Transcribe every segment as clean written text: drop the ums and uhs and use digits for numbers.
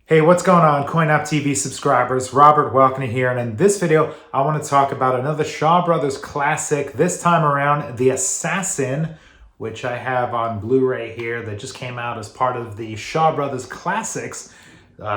Hey, what's going on, CoinOpTV subscribers? Robert Welkney here, and in this video, I want to talk about another Shaw Brothers classic, this time around, The Assassin, which I have on Blu-ray here, that just came out as part of the Shaw Brothers Classics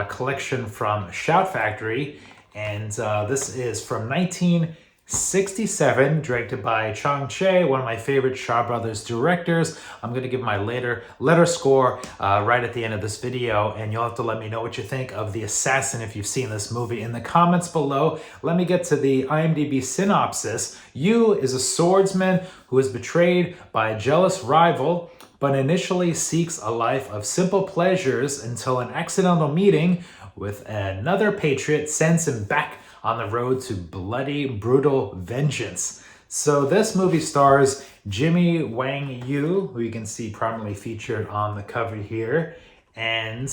collection from Shout Factory, and this is from 1967, directed by Chang Cheh, one of my favorite Shaw Brothers directors. I'm going to give my letter score right at the end of this video, and you'll have to let me know what you think of The Assassin if you've seen this movie in the comments below. Let me get to the IMDb synopsis. Yu is a swordsman who is betrayed by a jealous rival, but initially seeks a life of simple pleasures until an accidental meeting with another patriot sends him back on the road to bloody, brutal vengeance. So this movie stars Wang Yu, who you can see prominently featured on the cover here. And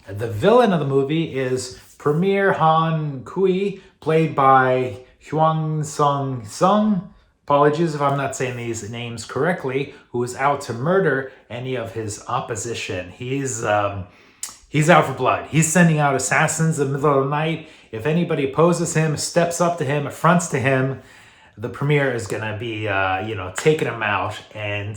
the villain of the movie is Premiere Han Kui, played by Huang Tsung-hsun. Apologies if I'm not saying these names correctly, who is out to murder any of his opposition. He's out for blood. He's sending out assassins in the middle of the night. If anybody opposes him, steps up to him, affronts to him, the premiere is gonna be, taking him out. And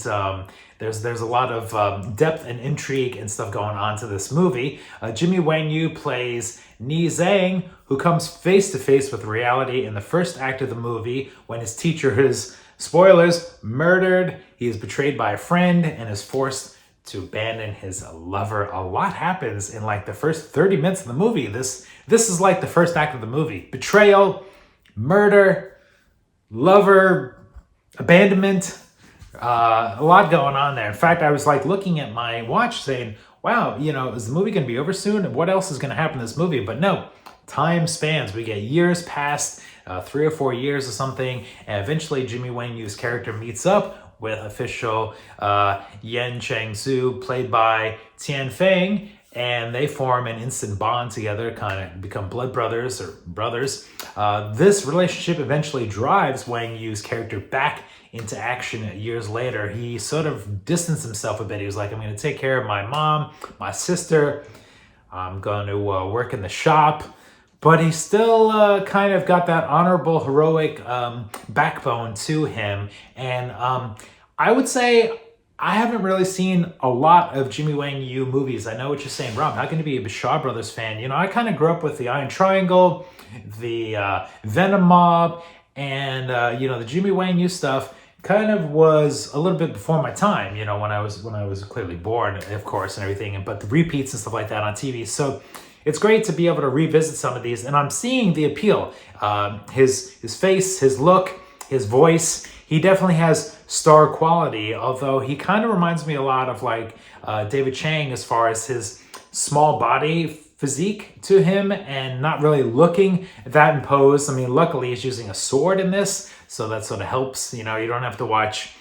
there's a lot of depth and intrigue and stuff going on to this movie. Wang Yu plays Nie Zheng, who comes face to face with reality in the first act of the movie when his teacher is, spoilers, murdered. He is betrayed by a friend and is forced to abandon his lover. A lot happens in like the first 30 minutes of the movie. This is like the first act of the movie. Betrayal, murder, lover, abandonment, a lot going on there. In fact, I was like looking at my watch saying, wow, is the movie gonna be over soon? And what else is gonna happen in this movie? But no, time spans. We get years past, 3 or 4 years or something, and eventually Jimmy Wang Yu's character meets up with official Yen Cheng-su, played by Tian Feng, and they form an instant bond together, kind of become blood brothers or brothers. This relationship eventually drives Wang Yu's character back into action years later. He sort of distanced himself a bit. He was like, I'm going to take care of my mom, my sister, I'm going to work in the shop. But he still kind of got that honorable, heroic backbone to him. And I would say I haven't really seen a lot of Jimmy Wang Yu movies. I know what you're saying, Rob. How can you be a Shaw Brothers fan? I kind of grew up with the Iron Triangle, the Venom Mob, and the Jimmy Wang Yu stuff kind of was a little bit before my time, when I was clearly born, of course, and everything, but the repeats and stuff like that on TV. So it's great to be able to revisit some of these, and I'm seeing the appeal. His face, his look, his voice, he definitely has star quality, although he kind of reminds me a lot of like David Chang as far as his small body physique to him and not really looking that imposed. I mean, luckily he's using a sword in this, so that sort of helps. You don't have to watch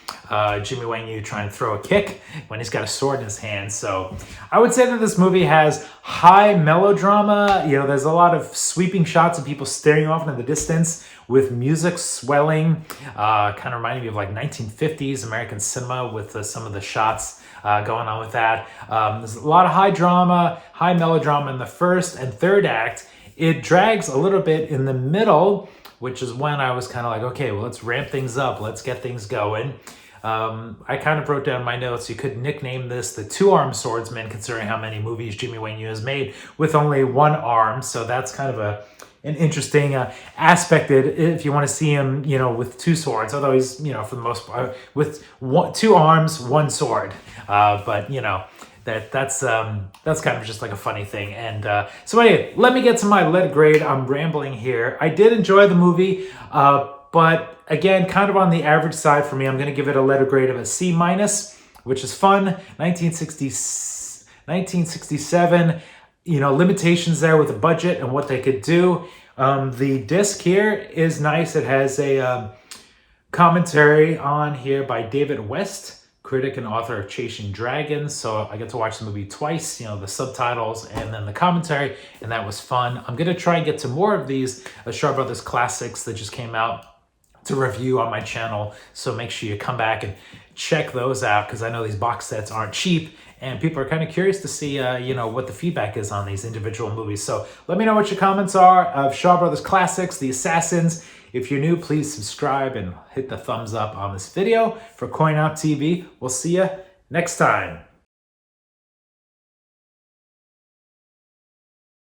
Jimmy Wang Yu try and throw a kick when he's got a sword in his hand. So I would say that this movie has high melodrama. There's a lot of sweeping shots of people staring off into the distance with music swelling, kind of reminding me of like 1950s American cinema with some of the shots going on with that. There's a lot of high drama, high melodrama in the first and third act. It drags a little bit in the middle, which is when I was kind of like, okay, well, let's ramp things up. Let's get things going. I kind of wrote down my notes. You could nickname this the two-armed swordsman, considering how many movies Jimmy Wang Yu has made with only one arm. So that's kind of an interesting aspect if you want to see him, with two swords, although he's, for the most part, with two arms, one sword. But that's kind of just like a funny thing. And so anyway, let me get to my letter grade. I'm rambling here. I did enjoy the movie, but again, kind of on the average side for me. I'm going to give it a letter grade of a C-, which is fun. 1967, limitations there with the budget and what they could do. The disc here is nice. It has a commentary on here by David West, critic and author of Chasing Dragons. So I get to watch the movie twice, the subtitles and then the commentary, and that was fun. I'm going to try and get to more of these Shaw Brothers classics that just came out to review on my channel. So make sure you come back and check those out, because I know these box sets aren't cheap and people are kind of curious to see, what the feedback is on these individual movies. So let me know what your comments are of Shaw Brothers classics, The Assassins. If you're new, please subscribe and hit the thumbs up on this video. For CoinOpTV, we'll see you next time.